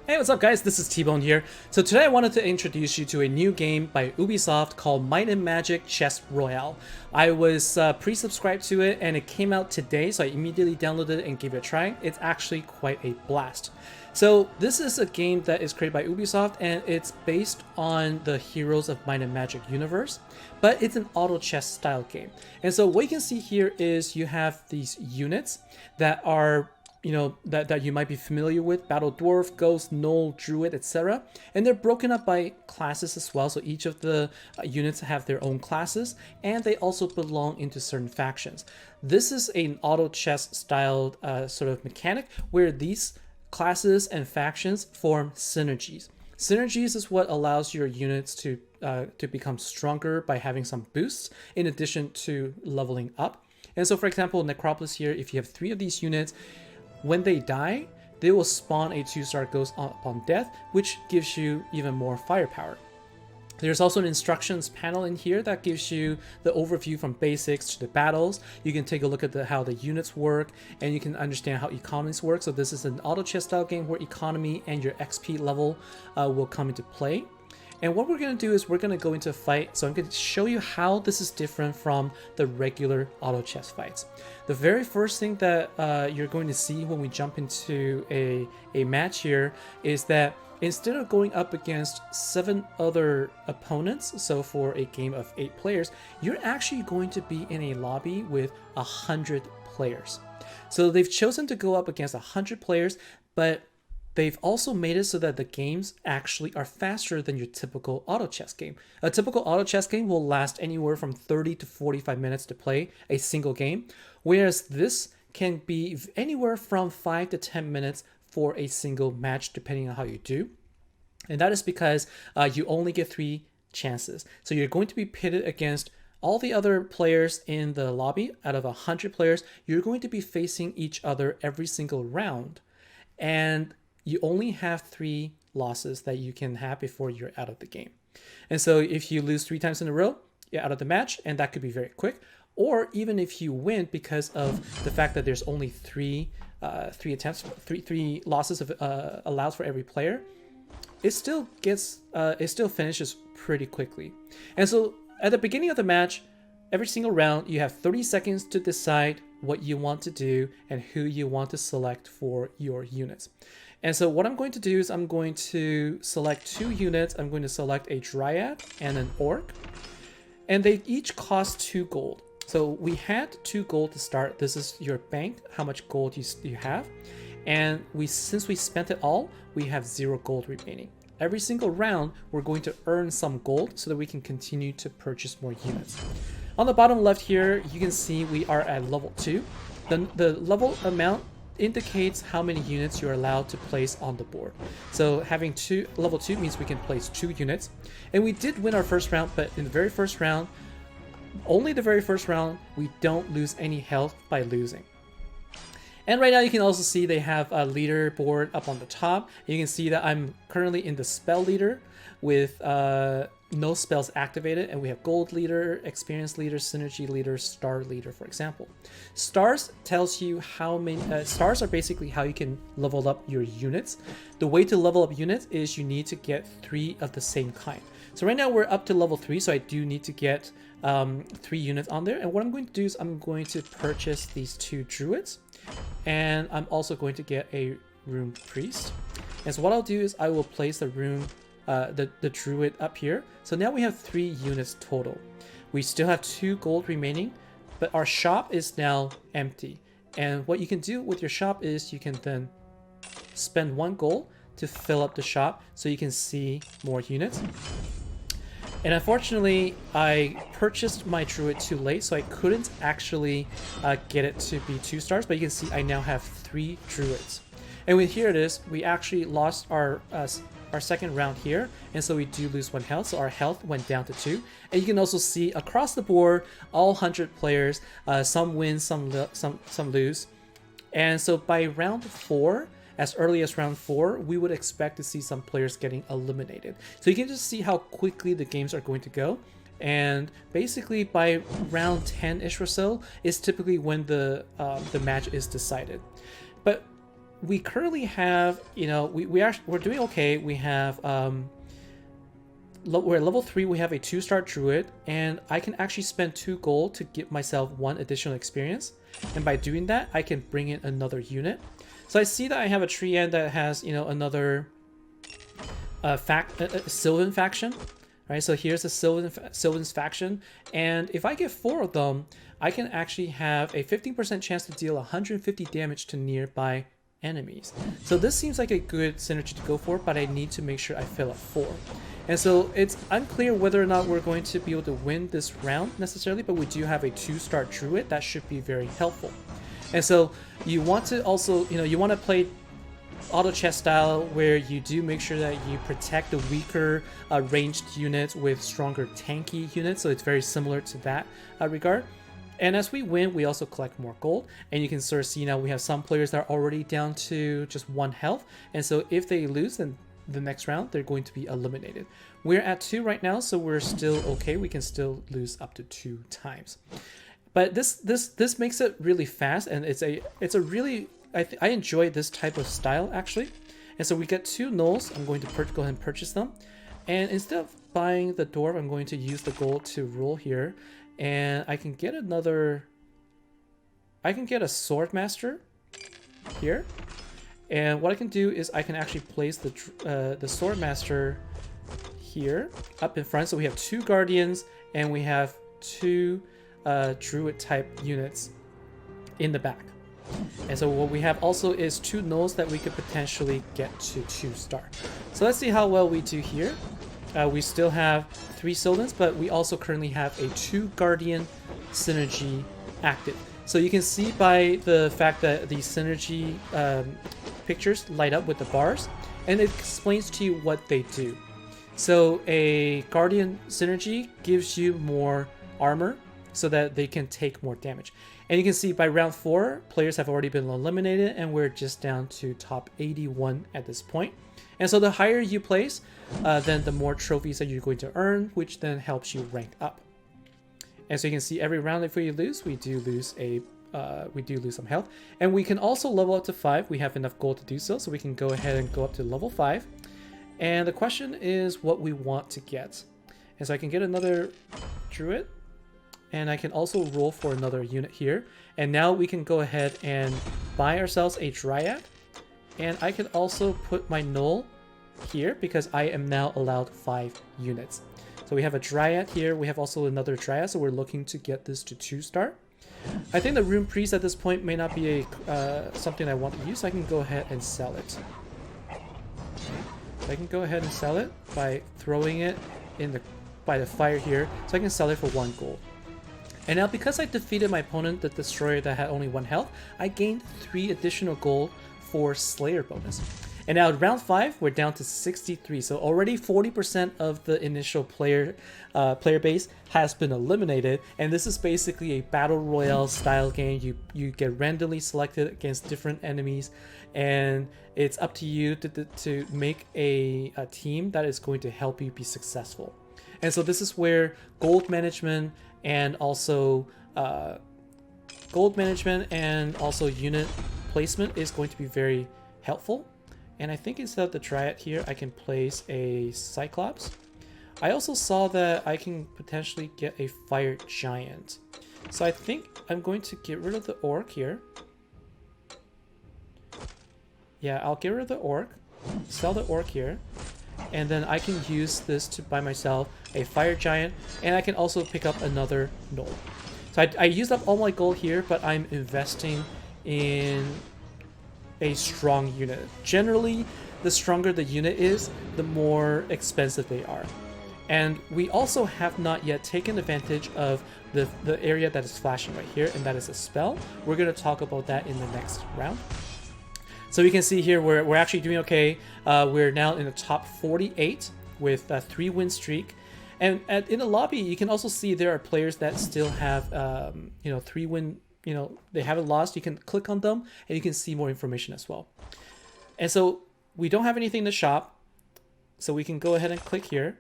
Hey, what's up guys? This is T-Bone here. So today I wanted to introduce you to a new game by Ubisoft called Might and Magic Chess Royale. I was pre-subscribed to it and it came out today, so I immediately downloaded it and gave it a try. It's actually quite a blast. So this is a game that is created by Ubisoft and it's based on the Heroes of Might and Magic universe, but it's an auto chess style game. And so what you can see here is you have these units that are that you might be familiar with: Battle Dwarf, Ghost, Gnoll, Druid, etc. And they're broken up by classes as well, so each of the units have their own classes, and they also belong into certain factions. This is an auto chess styled sort of mechanic where these classes and factions form synergies. Synergies is what allows your units to become stronger by having some boosts in addition to leveling up. And so for example, Necropolis here, if you have 3 of these units, when they die, they will spawn a 2-star ghost upon death, which gives you even more firepower. There's also an instructions panel in here that gives you the overview from basics to the battles. You can take a look at how the units work, and you can understand how economies work. So this is an auto chess style game where economy and your XP level will come into play. And what we're going to do is we're going to go into a fight. So I'm going to show you how this is different from the regular auto chess fights. The very first thing that you're going to see when we jump into a match here is that instead of going up against 7 other opponents, so for a game of 8 players, you're actually going to be in a lobby with 100 players. So they've chosen to go up against 100 players, but they've also made it so that the games actually are faster than your typical auto chess game. A typical auto chess game will last anywhere from 30 to 45 minutes to play a single game, whereas this can be anywhere from 5 to 10 minutes for a single match, depending on how you do. And that is because you only get 3 chances. So you're going to be pitted against all the other players in the lobby. Out of 100 players, you're going to be facing each other every single round. And you only have 3 losses that you can have before you're out of the game. And so if you lose 3 times in a row, you're out of the match, and that could be very quick. Or even if you win because of the fact that there's only 3 losses allowed for every player, it still finishes pretty quickly. And so at the beginning of the match, every single round, you have 30 seconds to decide what you want to do and who you want to select for your units. And so what I'm going to do is I'm going to select 2 units. I'm going to select a Dryad and an Orc. And they each cost 2 gold. So we had 2 gold to start. This is your bank, how much gold you have. And since we spent it all, we have 0 gold remaining. Every single round, we're going to earn some gold so that we can continue to purchase more units. On the bottom left here, you can see we are at level 2. The level amount indicates how many units you're allowed to place on the board. So having level 2 means we can place 2 units. And we did win our first round, but in the very first round, only the very first round, we don't lose any health by losing. And right now you can also see they have a leaderboard up on the top. You can see that I'm currently in the spell leader with no spells activated, and we have gold leader, experience leader, synergy leader, star leader, for example. Stars tells you how many stars are basically how you can level up your units. The way to level up units is you need to get 3 of the same kind. So right now we're up to level 3, so I do need to get 3 units on there. And what I'm going to do is I'm going to purchase these 2 druids, and I'm also going to get a rune priest. And so what I'll do is I will place the rune the druid up here. So now we have 3 units total. We still have 2 gold remaining, but our shop is now empty. And what you can do with your shop is you can then spend 1 gold to fill up the shop so you can see more units. And unfortunately, I purchased my druid too late, so I couldn't actually get it to be 2 stars, but you can see I now have 3 druids. And here it is, we actually lost our second round here, and so we do lose 1 health, so our health went down to 2. And you can also see across the board, all 100 players, some win, some lose. And so by round 4, as early as round 4, we would expect to see some players getting eliminated. So you can just see how quickly the games are going to go. And basically by round 10-ish or so is typically when the match is decided. But we currently have, we're doing okay. We have we're at level 3. We have a 2-star druid, and I can actually spend 2 gold to give myself 1 additional experience. And by doing that, I can bring in another unit. So I see that I have a Treant that has, another Sylvan faction. Right, so here's a Sylvan's faction, and if I get 4 of them, I can actually have a 15% chance to deal 150 damage to nearby enemies. So this seems like a good synergy to go for, but I need to make sure I fill up 4. And so it's unclear whether or not we're going to be able to win this round necessarily, but we do have a 2-star druid that should be very helpful. And so you want to also, you want to play auto chess style where you do make sure that you protect the weaker ranged units with stronger tanky units. So it's very similar to that regard. And as we win, we also collect more gold. And you can sort of see now we have some players that are already down to just 1 health. And so if they lose, then the next round they're going to be eliminated. We're at 2 right now, so we're still okay. We can still lose up to 2 times. But this makes it really fast, and it's a really I enjoy this type of style actually. And so we get 2 nulls. I'm going to go ahead and purchase them. And instead of buying the dwarf, I'm going to use the gold to roll here. And I can get a sword master here. And what I can do is I can actually place the sword master here up in front. So we have 2 guardians and we have 2 druid type units in the back. And so what we have also is 2 nulls that we could potentially get to 2-star. So let's see how well we do here. We still have 3 Sylvans, but we also currently have a 2 Guardian synergy active. So you can see by the fact that the synergy pictures light up with the bars, and it explains to you what they do. So a Guardian synergy gives you more armor so that they can take more damage. And you can see by round 4, players have already been eliminated, and we're just down to top 81 at this point. And so the higher you place, then the more trophies that you're going to earn, which then helps you rank up. And so you can see every round if we lose, we do lose some health. And we can also level up to 5. We have enough gold to do so, so we can go ahead and go up to level 5. And the question is what we want to get. And so I can get another druid. And I can also roll for another unit here. And now we can go ahead and buy ourselves a Dryad. And I can also put my null here because I am now allowed 5 units. So we have a Dryad here. We have also another Dryad, so we're looking to get this to 2-star. I think the Rune Priest at this point may not be something I want to use, so I can go ahead and sell it. So I can go ahead and sell it by throwing it by the fire here. So I can sell it for 1 gold. And now because I defeated my opponent, the destroyer that had only 1 health, I gained 3 additional gold for Slayer bonus. And now at round 5, we're down to 63. So already 40% of the initial player base has been eliminated. And this is basically a battle royale style game. You get randomly selected against different enemies, and it's up to you to make a team that is going to help you be successful. And so this is where gold management and also unit placement is going to be very helpful. And I think instead of the Dryad here, I can place a Cyclops. I also saw that I can potentially get a Fire Giant. So I think I'm going to get rid of the Orc here. Yeah, I'll get rid of the Orc, sell the Orc here, and then I can use this to buy myself a Fire Giant, and I can also pick up another Null. So I used up all my gold here, but I'm investing in a strong unit. Generally, the stronger the unit is, the more expensive they are. And we also have not yet taken advantage of the area that is flashing right here, and that is a spell. We're going to talk about that in the next round. So you can see here we're actually doing okay. We're now in the top 48 with a 3-win streak. And in the lobby, you can also see there are players that still have 3-win. They haven't lost. You can click on them and you can see more information as well. And so we don't have anything in the shop, so we can go ahead and click here,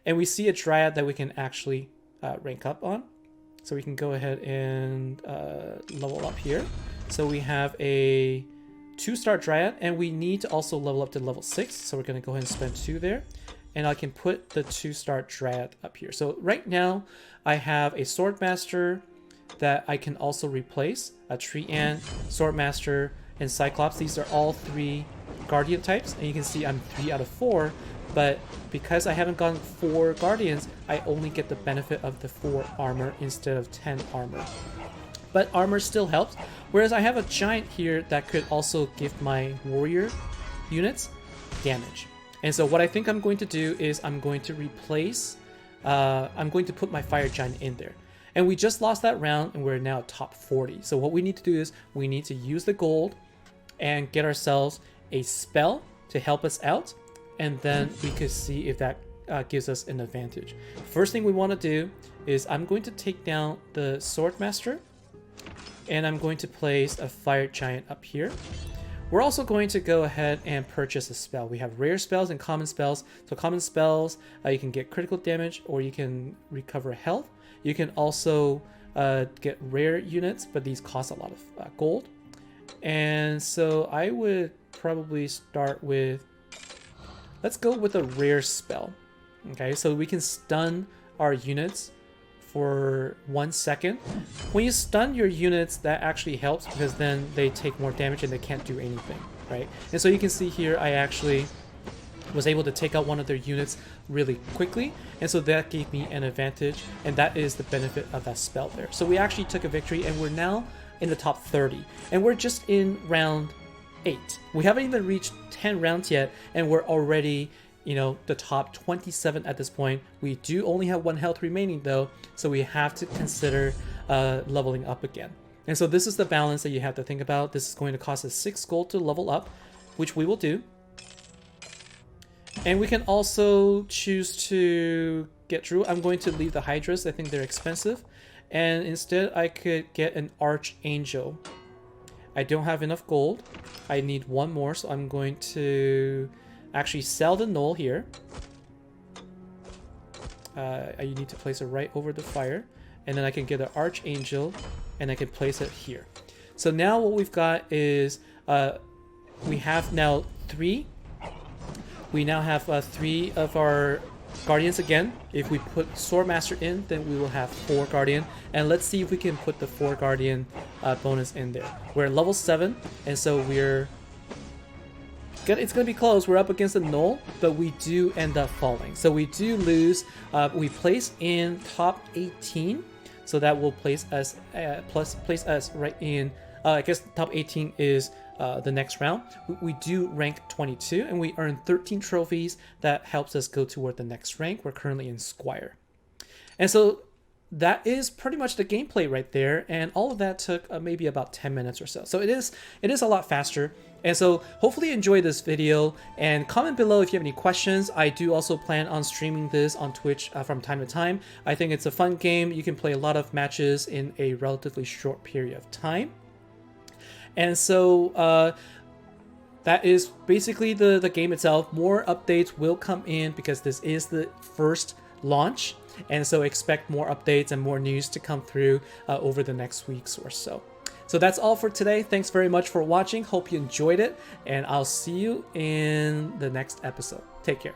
and we see a Dryad that we can actually rank up on. So we can go ahead and level up here. So we have a 2-star Dryad, and we need to also level up to level 6. So we're going to go ahead and spend 2 there. And I can put the 2-star Dryad up here. So right now I have a Swordmaster that I can also replace. A Tree Ant, Swordmaster, and Cyclops. These are all 3 Guardian types. And you can see I'm 3 out of 4. But because I haven't gotten 4 Guardians, I only get the benefit of the 4 armor instead of 10 armor. But armor still helps. Whereas I have a Giant here that could also give my Warrior units damage. And so what I think I'm going to do is I'm going to replace, I'm going to put my Fire Giant in there. And we just lost that round and we're now top 40. So what we need to do is we need to use the gold and get ourselves a spell to help us out. And then we could see if that gives us an advantage. First thing we want to do is I'm going to take down the Swordmaster. And I'm going to place a Fire Giant up here. We're also going to go ahead and purchase a spell. We have rare spells and common spells. So common spells, you can get critical damage or you can recover health. You can also get rare units, but these cost a lot of gold. And so I would probably start with, let's go with a rare spell. Okay, so we can stun our units for 1 second. When you stun your units, that actually helps because then they take more damage and they can't do anything, right? And so you can see here, I actually was able to take out one of their units really quickly, and so that gave me an advantage, and that is the benefit of that spell there. So we actually took a victory, and we're now in the top 30, and we're just in round 8. We haven't even reached 10 rounds yet, and we're already, you know, the top 27 at this point. We do only have 1 health remaining though, so we have to consider leveling up again. And so this is the balance that you have to think about. This is going to cost us 6 gold to level up, which we will do. And we can also choose to get through. I'm going to leave the Hydras. I think they're expensive. And instead I could get an Archangel. I don't have enough gold. I need 1 more, so I'm going to actually sell the Null here. You need to place it right over the fire. And then I can get an Archangel and I can place it here. So now what we've got is we have now 3. We now have 3 of our Guardians again. If we put Swordmaster in, then we will have 4 Guardian. And let's see if we can put the 4 Guardian bonus in there. We're at level 7, and so it's gonna be close. We're up against a Null, but we do end up falling. So we do lose. We place in top 18, so that will place us place us right in. I guess top 18 is the next round. We do rank 22, and we earn 13 trophies. That helps us go toward the next rank. We're currently in Squire, and so that is pretty much the gameplay right there. And all of that took maybe about 10 minutes or so. So it is a lot faster. And so hopefully you enjoyed this video, and comment below if you have any questions. I do also plan on streaming this on Twitch from time to time. I think it's a fun game. You can play a lot of matches in a relatively short period of time. And so that is basically the game itself. More updates will come in because this is the first launch. And so expect more updates and more news to come through over the next weeks or so. So that's all for today. Thanks very much for watching. Hope you enjoyed it, and I'll see you in the next episode. Take care.